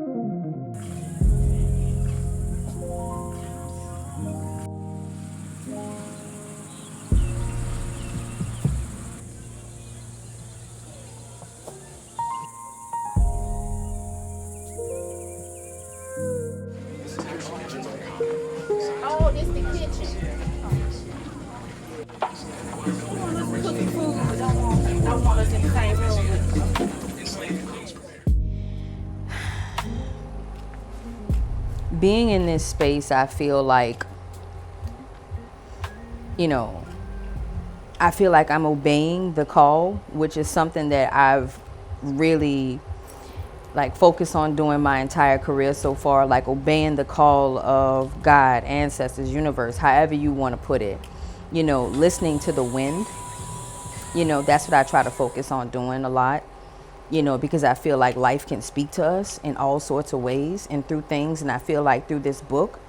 Oh, this the kitchen. Cooking food, but don't want us in the same room with you. Being in this space, I feel like, you know, I feel like I'm obeying the call, which is something that I've really like focused on doing my entire career so far, like obeying the call of God, ancestors, universe, however you want to put it. You know, listening to the wind. You know, that's what I try to focus on doing a lot. You know, because I feel like life can speak to us in all sorts of ways and through things. And I feel like through this book,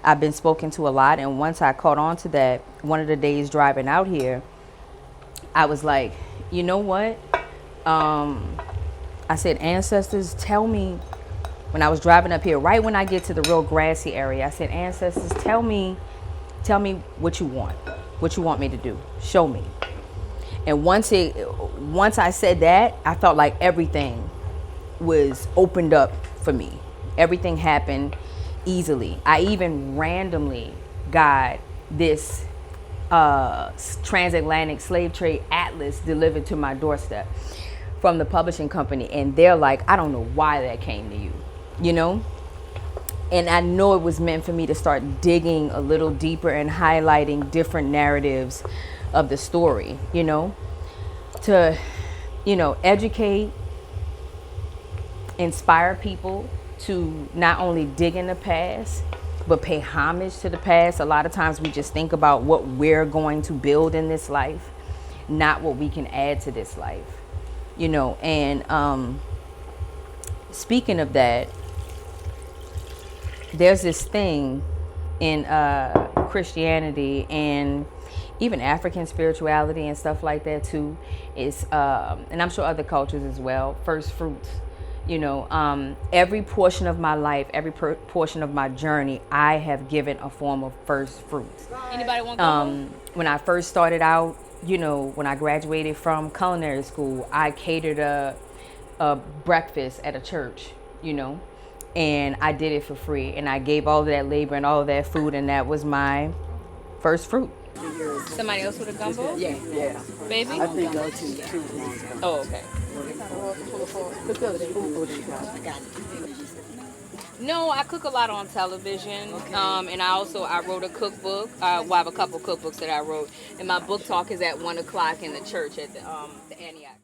I've been spoken to a lot. And once I caught on to that, one of the days driving out here, I was like, you know what? I said, ancestors, tell me, when I was driving up here, right when I get to the real grassy area, I said, ancestors, tell me what you want me to do. Show me. And once I said that, I felt like everything was opened up for me. Everything happened easily. I even randomly got this transatlantic slave trade atlas delivered to my doorstep from the publishing company. And they're like, I don't know why that came to you, you know? And I know it was meant for me to start digging a little deeper and highlighting different narratives of the story, you know, to, you know, educate, inspire people to not only dig in the past, but pay homage to the past. A lot of times we just think about what we're going to build in this life, not what we can add to this life, you know. And speaking of that, there's this thing in Christianity and even African spirituality and stuff like that too, is and I'm sure other cultures as well, first fruits. You know, every portion of my life, every portion of my journey, I have given a form of first fruits. Anybody want to When I first started out, you know, when I graduated from culinary school, I catered a breakfast at a church, you know, and I did it for free. And I gave all of that labor and all of that food, and that was my first fruit. Somebody else with a gumbo? Yeah. Baby? I think two ones. Oh, okay. No, I cook a lot on television, and I wrote a cookbook. Well, I have a couple cookbooks that I wrote, and my book talk is at 1 o'clock in the church at the Antioch.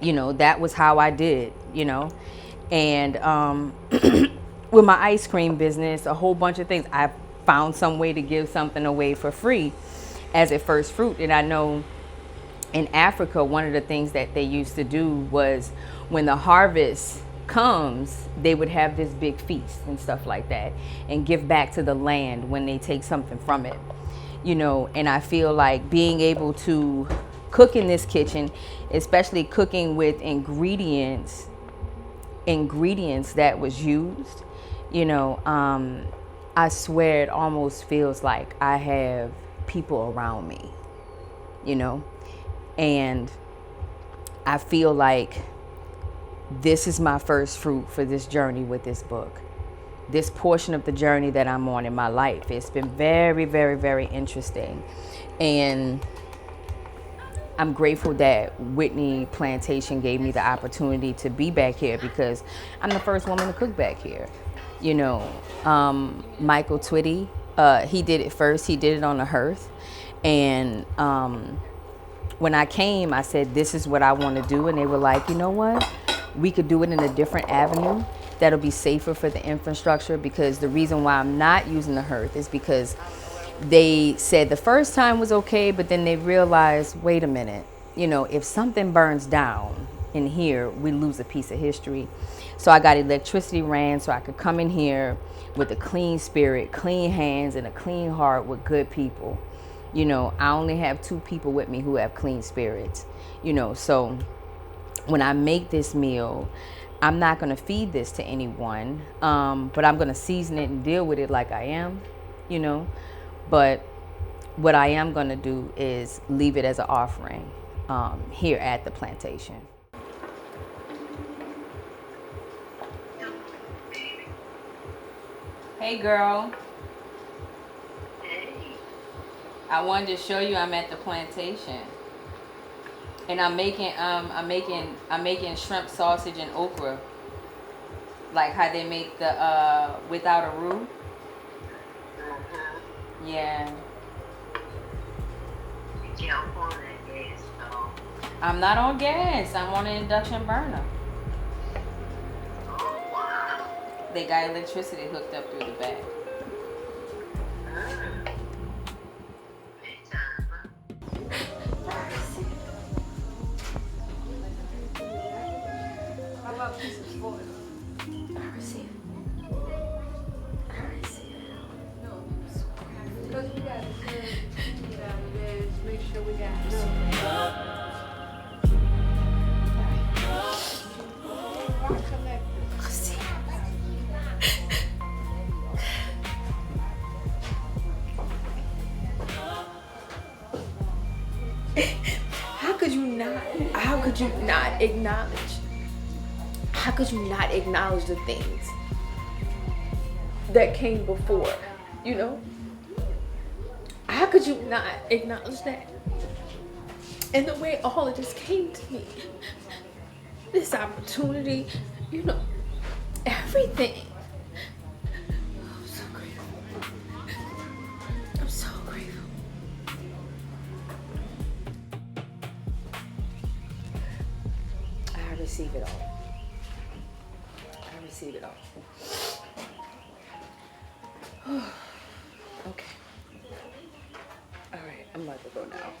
You know, that was how I did, you know. And with my ice cream business, a whole bunch of things, I found some way to give something away for free as a first fruit. And I know in Africa, one of the things that they used to do was when the harvest comes, they would have this big feast and stuff like that and give back to the land when they take something from it, you know. And I feel like being able to cook in this kitchen, especially cooking with ingredients that was used, you know, I swear it almost feels like I have people around me, you know. And I feel like this is my first fruit for this journey with this book. This portion of the journey that I'm on in my life, it's been very, very, very interesting. And I'm grateful that Whitney Plantation gave me the opportunity to be back here, because I'm the first woman to cook back here. You know, Michael Twitty, he did it first. He did it on the hearth. And when I came, I said, this is what I want to do. And they were like, you know what? We could do it in a different avenue that'll be safer for the infrastructure, because the reason why I'm not using the hearth is because they said the first time was okay, but then they realized, wait a minute, you know, if something burns down in here, we lose a piece of history. So I got electricity ran so I could come in here with a clean spirit, clean hands, and a clean heart with good people. You know, I only have 2 people with me who have clean spirits, you know. So when I make this meal, I'm not going to feed this to anyone, but I'm going to season it and deal with it like I am, you know. But what I am going to do is leave it as an offering here at the plantation. Hey, girl. Hey. I wanted to show you I'm at the plantation, and I'm making shrimp sausage and okra, like how they make the without a roux. Yeah. You can't on that gas, though. I'm not on gas. I'm on an induction burner. Oh, wow. They got electricity hooked up through the back. Big time, huh? How about pieces of foil? I receive it. I receive it. Because we got to make sure we got enough. How could you not acknowledge the things that came before, you know? How could you not acknowledge that? And the way all of this came to me, this opportunity, you know, everything. I'm so grateful. I'm so grateful. I receive it all. I receive it all. Okay. All right, I'm about to go now.